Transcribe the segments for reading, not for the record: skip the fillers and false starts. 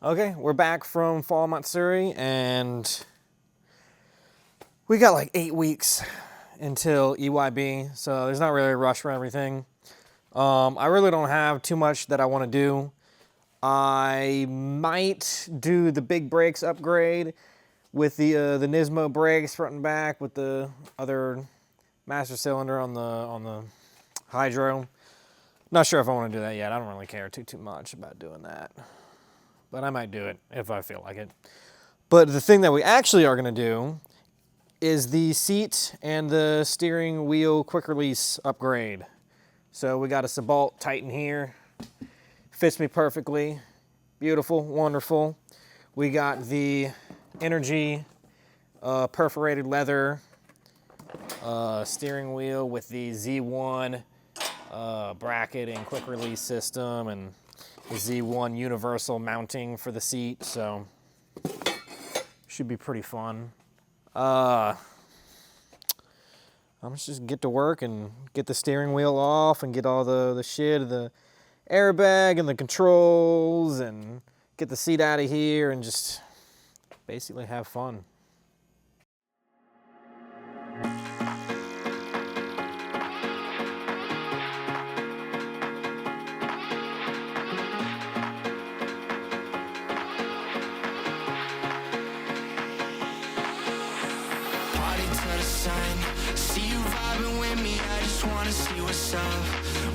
Okay, we're back from Fall Matsuri, and we got like 8 weeks until EYB, so there's not really a rush for everything. I really don't have too much that I want to do. I might do the big brakes upgrade with the Nismo brakes front and back with the other master cylinder on the hydro. Not sure if I want to do that yet. I don't really care too much about doing that. But I might do it if I feel like it. But the thing that we actually are going to do is the seat and the steering wheel quick release upgrade. So we got a Sabalt Titan here. Fits me perfectly. Beautiful, wonderful. We got the Energy perforated leather steering wheel with the Z1 bracket and quick release system, and the Z1 universal mounting for the seat, so should be pretty fun. I'm just get to work and get the steering wheel off and get all the shit, the airbag and the controls, and get the seat out of here and just basically have fun. See you vibing with me, I just wanna see what's up.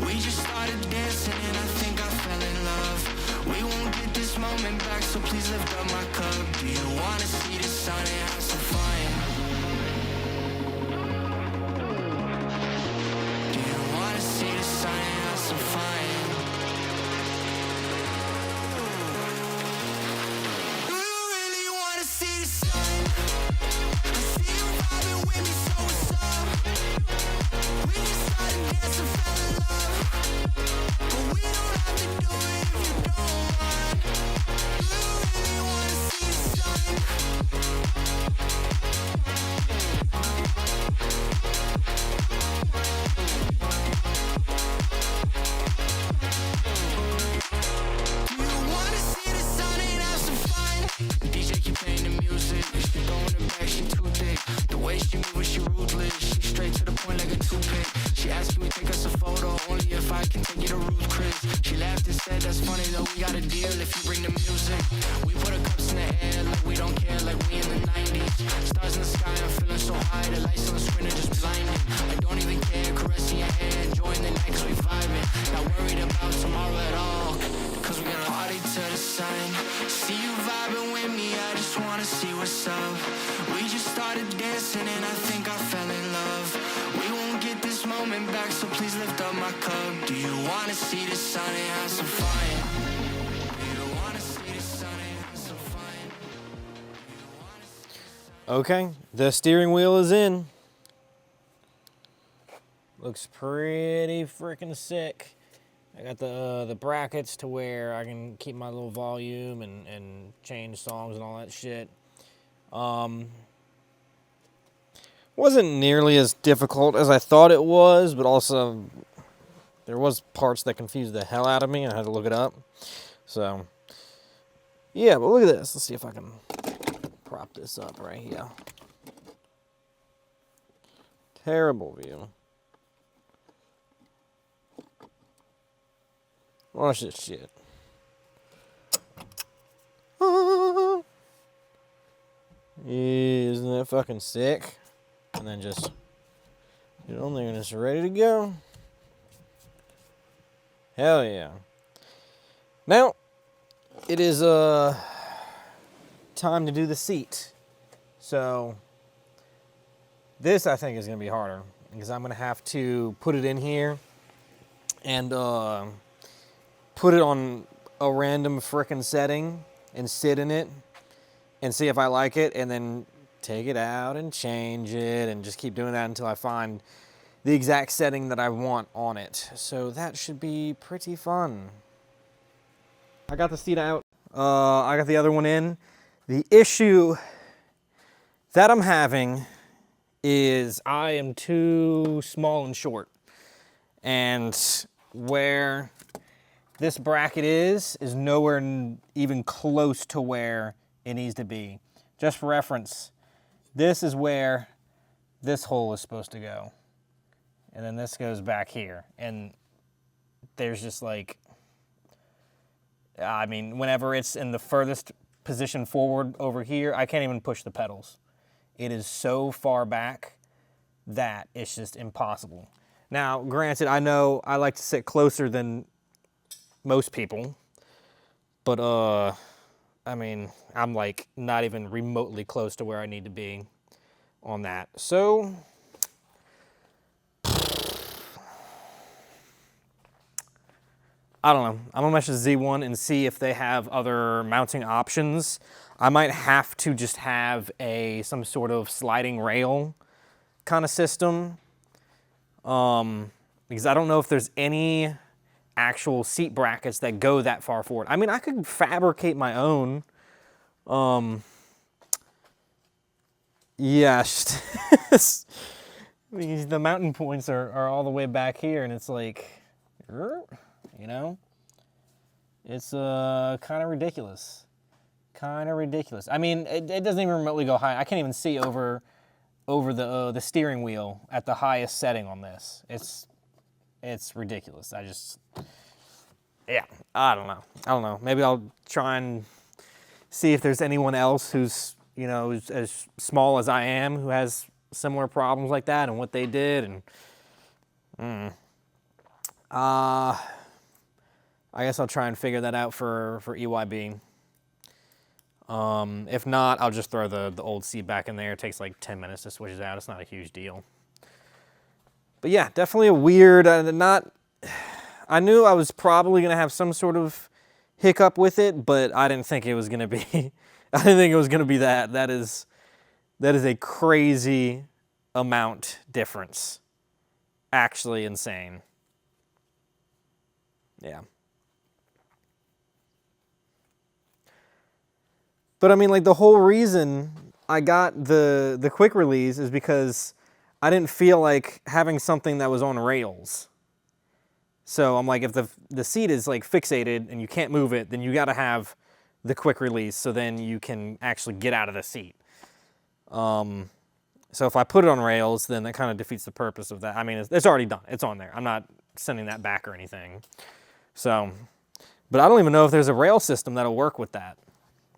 We just started dancing and I think I fell in love. We won't get this moment back, so please lift up my cup. Do you wanna see the sun and have some fun? Do you wanna see the sun and have some fun? Do you really wanna see the sun? I see you vibing with me, so what's up? We just started dancing, fell in love. But we don't have to do it if you don't want. Do you really wanna see the sun? Do you wanna see the sun and have some fun? The DJ keep playing the music. She throwing it back, she too thick. The way she move, she ruthless. She straight to the point like a toothpick. She asked me to take us a photo, only if I can take you to Ruth Chris. She laughed and said, that's funny though, we got a deal if you bring the music. We put our cups in the air like we don't care, like we in the 90s. Stars in the sky, I'm feeling so high. The lights on the screen are just blinding. I don't even care, caressing your hair, enjoying the night cause we vibing. Not worried about tomorrow at all, cause we gonna party to the sun. See you vibing with me, I just wanna see what's up. We just started dancing and I think I fell in love. We won't get this moment back, so please lift up my cup. Do you wanna see the sun and have some fun? Do you wanna see the sun and have some fun? Do you wanna see the sun? Okay, the steering wheel is in. Looks pretty freaking sick. I got the brackets to where I can keep my little volume and change songs and all that shit. Wasn't nearly as difficult as I thought it was, but also there was parts that confused the hell out of me. I had to look it up. So, yeah, but look at this. Let's see if I can prop this up right here. Terrible view. Watch this shit. Isn't that fucking sick? And then just get on there and it's ready to go. Hell yeah. Now, it is time to do the seat. So, this I think is going to be harder because I'm going to have to put it in here and put it on a random frickin' setting and sit in it and see if I like it, and then take it out and change it and just keep doing that until I find the exact setting that I want on it. So that should be pretty fun. I got the seat out. I got the other one in. The issue that I'm having is I am too small and short. And where this bracket is nowhere even close to where it needs to be. Just for reference, this is where this hole is supposed to go. And then this goes back here. And there's just like, I mean, whenever it's in the furthest position forward over here, I can't even push the pedals. It is so far back that it's just impossible. Now, granted, I know I like to sit closer than most people, but I mean, I'm like not even remotely close to where I need to be on that. So I don't know. I'm gonna message Z1 and see if they have other mounting options. I might have to just have some sort of sliding rail kind of system, because I don't know if there's any actual seat brackets that go that far forward. I mean, I could fabricate my own. Yeah, because the mountain points are all the way back here, and it's like, you know, it's kind of ridiculous. Kind of ridiculous. I mean, it doesn't even remotely go high. I can't even see over the steering wheel at the highest setting on this. It's ridiculous. Yeah, I don't know. Maybe I'll try and see if there's anyone else who's, you know, as small as I am, who has similar problems like that and what they did. And I guess I'll try and figure that out for EYB. If not, I'll just throw the old seat back in there. It takes like 10 minutes to switch it out. It's not a huge deal. But yeah, definitely a weird, I knew I was probably going to have some sort of hiccup with it, but I didn't think it was going to be, I didn't think it was going to be that. That is a crazy amount difference. Actually insane. Yeah. But I mean, like, the whole reason I got the quick release is because I didn't feel like having something that was on rails. So I'm like, if the seat is like fixated and you can't move it, then you got to have the quick release so then you can actually get out of the seat. So if I put it on rails, then that kind of defeats the purpose of that. I mean, it's already done. It's on there. I'm not sending that back or anything. So, but I don't even know if there's a rail system that'll work with that.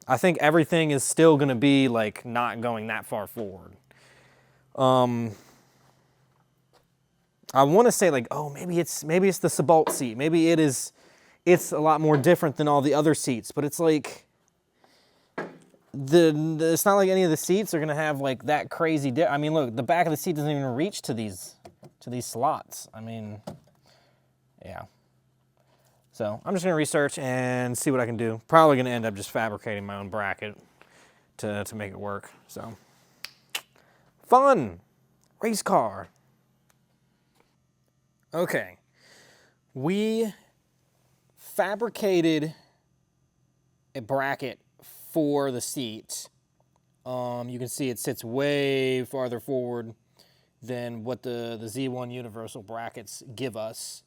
I think everything is still going to be like not going that far forward. I want to say like, oh, maybe it's the Sabalt seat. Maybe it's a lot more different than all the other seats. But it's like it's not like any of the seats are going to have like that crazy. I mean, look, the back of the seat doesn't even reach to these slots. I mean, yeah. So I'm just going to research and see what I can do. Probably going to end up just fabricating my own bracket to make it work. So fun. Race car. Okay. We fabricated a bracket for the seat. You can see it sits way farther forward than what the Z1 universal brackets give us.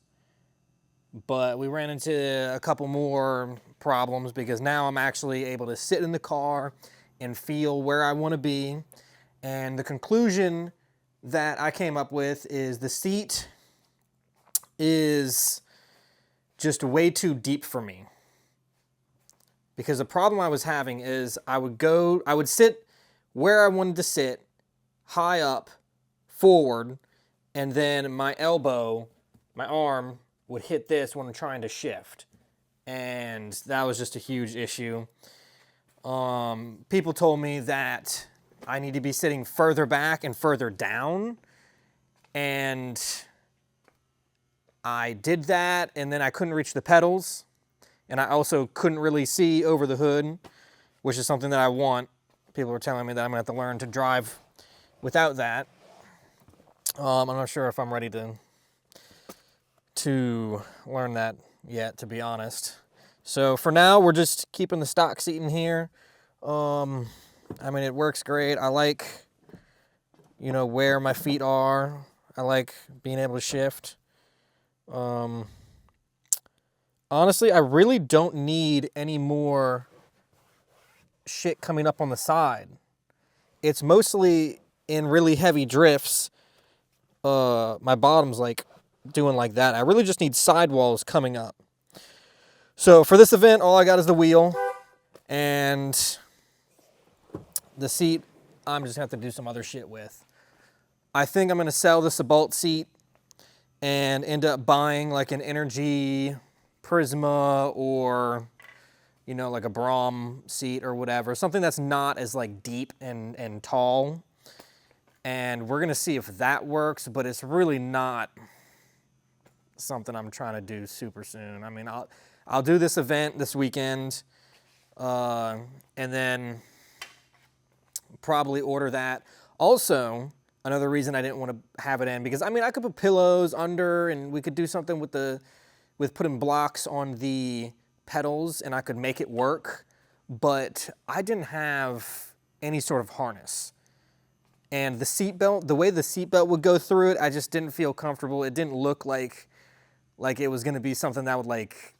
But we ran into a couple more problems because now I'm actually able to sit in the car and feel where I want to be. And the conclusion that I came up with is the seat is just way too deep for me. Because the problem I was having is I would sit where I wanted to sit, high up, forward, and then my elbow, my arm, would hit this when I'm trying to shift. And that was just a huge issue. People told me that I need to be sitting further back and further down. And I did that, and then I couldn't reach the pedals. And I also couldn't really see over the hood, which is something that I want. People were telling me that I'm going to have to learn to drive without that. I'm not sure if I'm ready to learn that yet, to be honest. So for now, we're just keeping the stock seat in here. I mean, it works great. I like, you know, where my feet are. I like being able to shift. honestly, I really don't need any more shit coming up on the side. It's mostly in really heavy drifts. My bottom's like doing like that. I really just need sidewalls coming up. So for this event, all I got is the wheel and the seat. I'm just gonna have to do some other shit with. I think I'm gonna sell this Bolt seat and end up buying like an Energy Prisma or, you know, like a Brahm seat or whatever. Something that's not as like deep and tall. And we're gonna see if that works, but it's really not something I'm trying to do super soon. I mean, I'll do this event this weekend, and then probably order that. Also, another reason I didn't want to have it in, because I mean, I could put pillows under and we could do something with putting blocks on the pedals and I could make it work, but I didn't have any sort of harness. And the seatbelt, the way the seatbelt would go through it, I just didn't feel comfortable. It didn't look like it was gonna be something that would like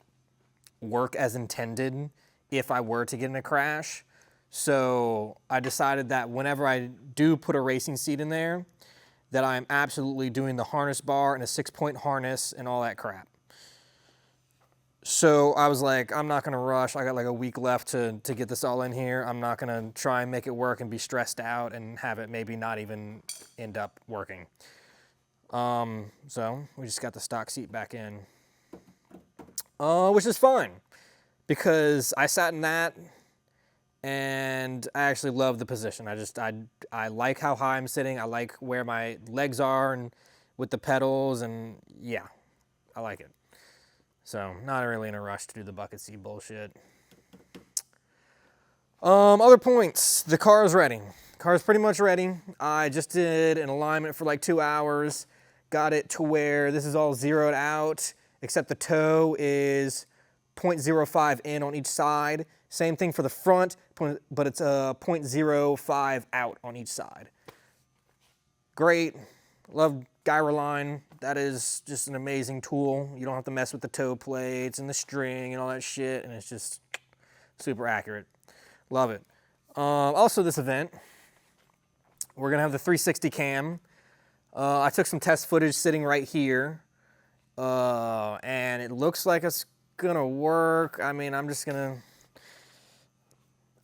work as intended if I were to get in a crash. So I decided that whenever I do put a racing seat in there, that I'm absolutely doing the harness bar and a 6-point harness and all that crap. So I was like, I'm not gonna rush. I got like a week left to get this all in here. I'm not gonna try and make it work and be stressed out and have it maybe not even end up working. So we just got the stock seat back in, which is fine because I sat in that and I actually love the position. I like how high I'm sitting. I like where my legs are and with the pedals, and yeah, I like it. So not really in a rush to do the bucket seat bullshit. Other points. The car is ready. The car is pretty much ready. I just did an alignment for like 2 hours. Got it to where this is all zeroed out, except the toe is 0.05 in on each side. Same thing for the front, but it's a 0.05 out on each side. Great. Love Gyroline. That is just an amazing tool. You don't have to mess with the toe plates and the string and all that shit, and it's just super accurate. Love it. Also this event, we're gonna have the 360 cam. I took some test footage sitting right here, and it looks like it's gonna work. I mean, I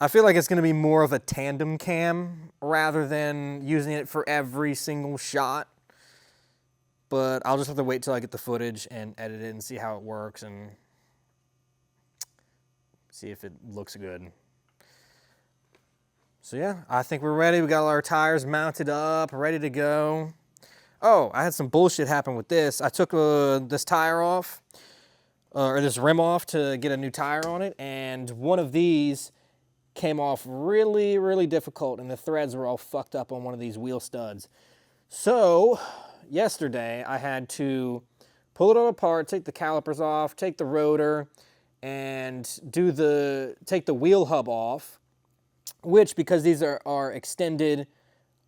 feel like it's gonna be more of a tandem cam rather than using it for every single shot. But I'll just have to wait till I get the footage and edit it and see how it works and see if it looks good. So yeah, I think we're ready. We got all our tires mounted up, ready to go. Oh, I had some bullshit happen with this. I took this tire off, or this rim off to get a new tire on it, and one of these came off really, really difficult, and the threads were all fucked up on one of these wheel studs. So yesterday I had to pull it all apart, take the calipers off, take the rotor, and take the wheel hub off, which, because these are extended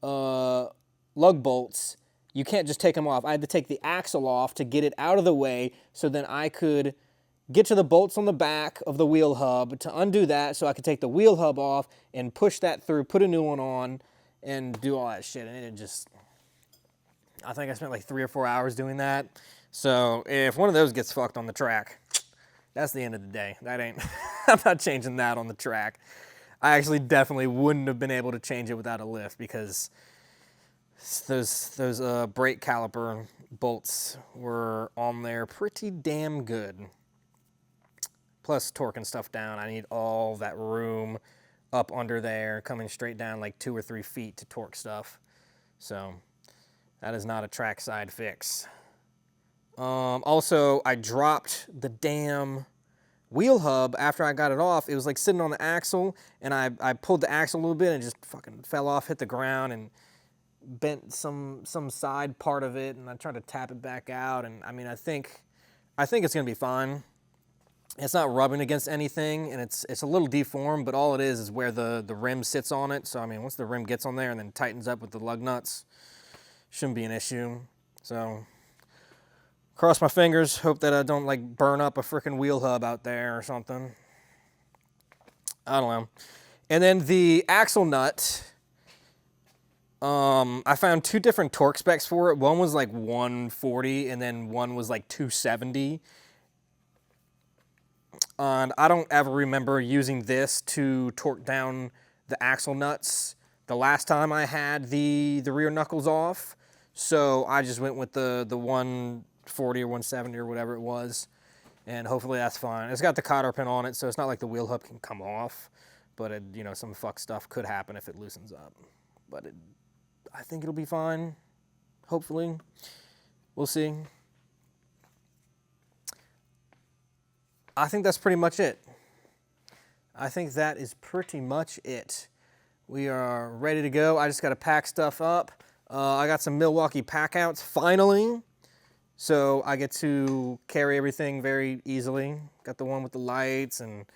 lug bolts, you can't just take them off. I had to take the axle off to get it out of the way so then I could get to the bolts on the back of the wheel hub to undo that so I could take the wheel hub off and push that through, put a new one on, and do all that shit. And it just, I think I spent like 3 or 4 hours doing that. So if one of those gets fucked on the track, that's the end of the day. That ain't, I'm not changing that on the track. I actually definitely wouldn't have been able to change it without a lift because those brake caliper bolts were on there pretty damn good. Plus torquing stuff down, I need all that room up under there, coming straight down like 2 or 3 feet to torque stuff. So that is not a trackside fix. Also, I dropped the damn wheel hub after I got it off. It was like sitting on the axle, and I pulled the axle a little bit and it just fucking fell off, hit the ground, and bent some side part of it, and I tried to tap it back out, and I mean, I think it's gonna be fine. It's not rubbing against anything, and it's a little deformed, but all it is where the rim sits on it. So I mean, once the rim gets on there and then tightens up with the lug nuts, shouldn't be an issue. So Cross my fingers, hope that I don't like burn up a freaking wheel hub out there or something. I don't know. And then the axle nut, I found 2 different torque specs for it. One was like 140 and then one was like 270. And I don't ever remember using this to torque down the axle nuts the last time I had the rear knuckles off. So I just went with the 140 or 170 or whatever it was. And hopefully that's fine. It's got the cotter pin on it, so it's not like the wheel hub can come off. But, you know, some fuck stuff could happen if it loosens up. But I think it'll be fine. Hopefully. We'll see. I think that's pretty much it. I think that is pretty much it. We are ready to go. I just got to pack stuff up. I got some Milwaukee pack outs finally. So I get to carry everything very easily. Got the one with the lights and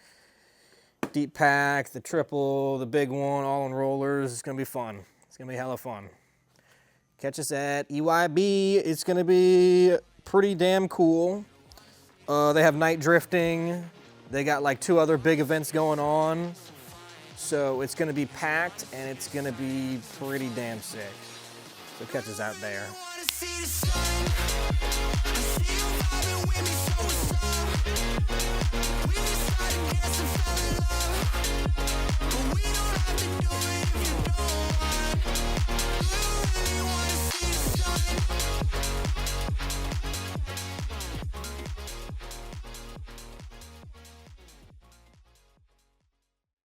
deep pack, the triple, the big one, all on rollers. It's going to be fun. It's going to be hella fun. Catch us at EYB. It's going to be pretty damn cool. They have night drifting. They got like 2 other big events going on. So it's going to be packed and it's going to be pretty damn sick. So catch us out there. wanna see the sun. I see you vibing with me, so what's up?